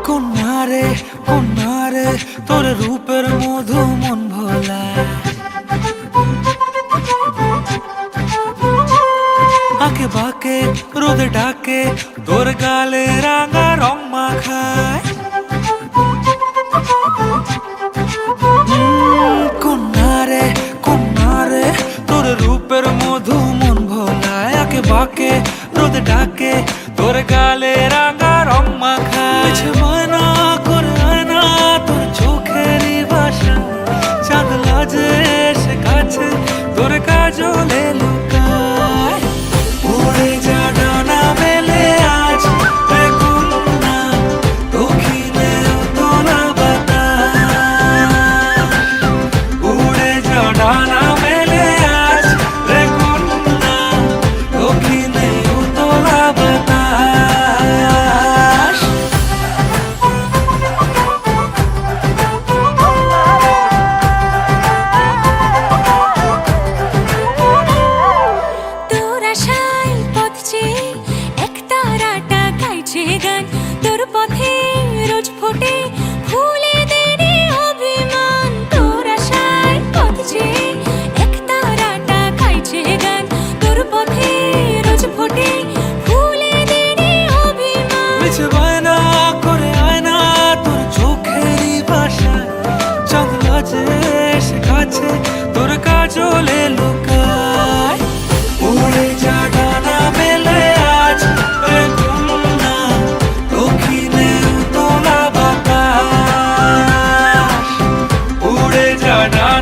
কন্যারে কন্যারে তোর রূপের মধু মন ভোলা, আঁকে বাঁকে রোদে ডাকে তোর গালে রাঙা রং মাখায়। কন্যারে কন্যারে তোর রূপের মধু মন ভোলায়, আঁকে বাঁকে রোদে ডাকে তোর গালে রাঙা রং মাখায়। মানা করে আয়না তোর চোখেরই ভাষা, চাঁদ লাজে এসে কাছে তোর কাজলে লুকায়। উড়ে যা ডানা মেলে আজ রে কন্যা, দক্ষিণে উতলা বাতাস। উড়ে যা ডানা মেলে আজ রে কন্যা, দক্ষিণে উতলা বাতাস। তোর আশায় পথ চেয়ে একতারাটা গাইছে গান, তোর পথে রোজ ফোটে ফুলেদের অভিমান। তোর আশায় পথ চেয়ে একতারাটা গাইছে গান, তোর পথে রোজ ফোটে ফুলেদের অভিমান। মিছে বায়না করে আয়না তোর চোখেরই ভাষায়, চাঁদ লাজে এসে কাছে তোর কাজলে লুকায়। উড়ে যা ডানা মেলে আজ রে কন্যা, দক্ষিণে উতলা বাতাস। উড়ে যা ডানা